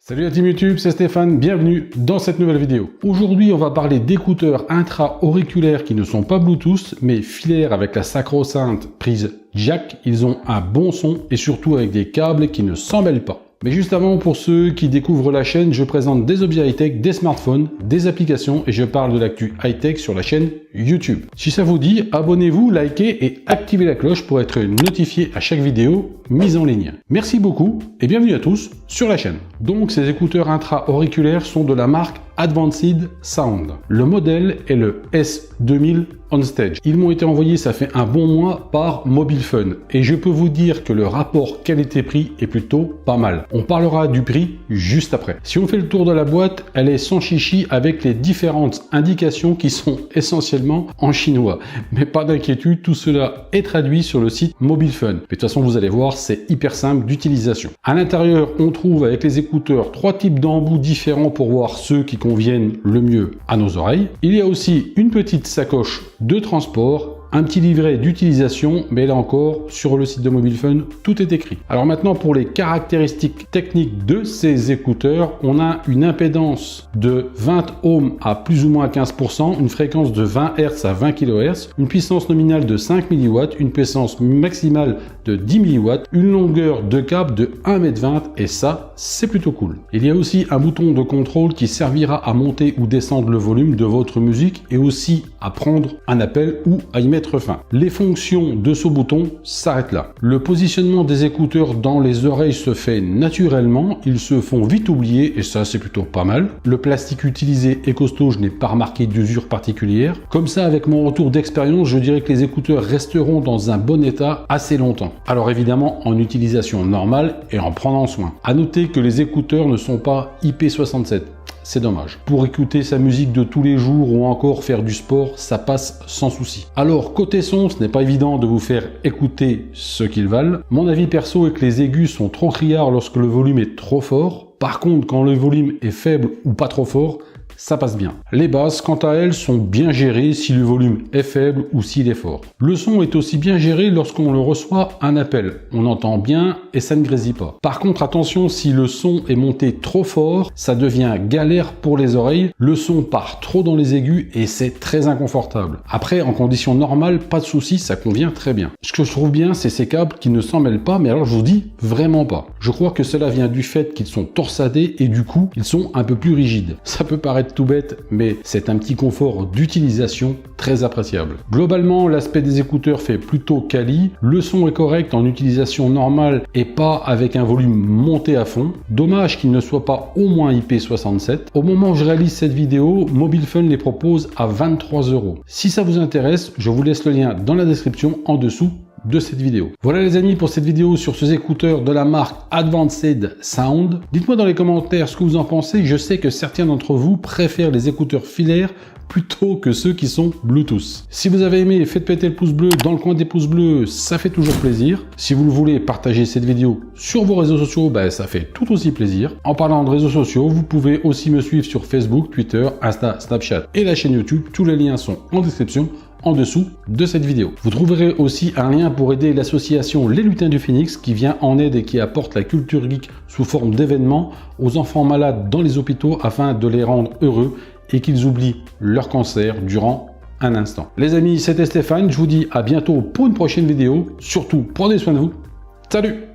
Salut la team YouTube, c'est Stéphane, bienvenue dans cette nouvelle vidéo. Aujourd'hui, on va parler d'écouteurs intra-auriculaires qui ne sont pas Bluetooth, mais filaires avec la sacro-sainte prise jack. Ils ont un bon son et surtout avec des câbles qui ne s'en mêlent pas. Mais juste avant, pour ceux qui découvrent la chaîne, je présente des objets high-tech, des smartphones, des applications et je parle de l'actu high-tech sur la chaîne YouTube. Si ça vous dit, abonnez-vous, likez et activez la cloche pour être notifié à chaque vidéo mise en ligne. Merci beaucoup et bienvenue à tous sur la chaîne. Donc ces écouteurs intra-auriculaires sont de la marque Advanced Sound. Le modèle est le S2000 OnStage. Ils m'ont été envoyés, ça fait un bon mois, par Mobilfun. Et je peux vous dire que le rapport qualité-prix est plutôt pas mal. On parlera du prix juste après. Si on fait le tour de la boîte, elle est sans chichi avec les différentes indications qui sont essentiellement en chinois. Mais pas d'inquiétude, tout cela est traduit sur le site Mobilfun. Mais de toute façon, vous allez voir, c'est hyper simple d'utilisation. À l'intérieur, on trouve avec les écouteurs 3 types d'embouts différents pour voir ceux qui conviennent le mieux à nos oreilles. Il y a aussi une petite sacoche de transport, un petit livret d'utilisation, mais là encore, sur le site de Mobilfun, tout est écrit. Alors maintenant, pour les caractéristiques techniques de ces écouteurs, on a une impédance de 20 ohms à plus ou moins 15%, une fréquence de 20 Hz à 20 kHz, une puissance nominale de 5 mW, une puissance maximale de 10 mW, une longueur de câble de 1,20 m et ça, c'est plutôt cool. Il y a aussi un bouton de contrôle qui servira à monter ou descendre le volume de votre musique et aussi à prendre un appel ou à y mettre fin. Les fonctions de ce bouton s'arrêtent là. Le positionnement des écouteurs dans les oreilles se fait naturellement, ils se font vite oublier et ça c'est plutôt pas mal. Le plastique utilisé est costaud, je n'ai pas remarqué d'usure particulière. Comme ça, avec mon retour d'expérience, je dirais que les écouteurs resteront dans un bon état assez longtemps. Alors évidemment en utilisation normale et en prenant soin. À noter que les écouteurs ne sont pas IP67. C'est dommage. Pour écouter sa musique de tous les jours ou encore faire du sport, ça passe sans souci. Alors, côté son, ce n'est pas évident de vous faire écouter ce qu'ils valent. Mon avis perso est que les aigus sont trop criards lorsque le volume est trop fort. Par contre, quand le volume est faible ou pas trop fort, ça passe bien. Les basses, quant à elles, sont bien gérées si le volume est faible ou s'il est fort. Le son est aussi bien géré lorsqu'on le reçoit un appel. On entend bien et ça ne grésille pas. Par contre, attention, si le son est monté trop fort, ça devient galère pour les oreilles. Le son part trop dans les aigus et c'est très inconfortable. Après, en conditions normales, pas de souci, ça convient très bien. Ce que je trouve bien, c'est ces câbles qui ne s'en mêlent pas, mais alors je vous dis vraiment pas. Je crois que cela vient du fait qu'ils sont torsadés et du coup, ils sont un peu plus rigides. Ça peut paraître tout bête, mais c'est un petit confort d'utilisation très appréciable. Globalement, l'aspect des écouteurs fait plutôt quali. Le son est correct en utilisation normale et pas avec un volume monté à fond. Dommage qu'il ne soit pas au moins IP67. Au moment où je réalise cette vidéo, Mobilfun les propose à 23 €. Si ça vous intéresse, je vous laisse le lien dans la description en dessous de cette vidéo. Voilà les amis pour cette vidéo sur ces écouteurs de la marque Advanced Sound. Dites-moi dans les commentaires ce que vous en pensez. Je sais que certains d'entre vous préfèrent les écouteurs filaires plutôt que ceux qui sont Bluetooth. Si vous avez aimé, faites péter le pouce bleu dans le coin des pouces bleus, ça fait toujours plaisir. Si vous le voulez, partagez cette vidéo sur vos réseaux sociaux, ça fait tout aussi plaisir. En parlant de réseaux sociaux, vous pouvez aussi me suivre sur Facebook, Twitter, Insta, Snapchat et la chaîne YouTube. Tous les liens sont en description en dessous de cette vidéo. Vous trouverez aussi un lien pour aider l'association Les Lutins du Phénix qui vient en aide et qui apporte la culture geek sous forme d'événements aux enfants malades dans les hôpitaux afin de les rendre heureux et qu'ils oublient leur cancer durant un instant. Les amis, c'était Stéphane, je vous dis à bientôt pour une prochaine vidéo. Surtout, prenez soin de vous. Salut!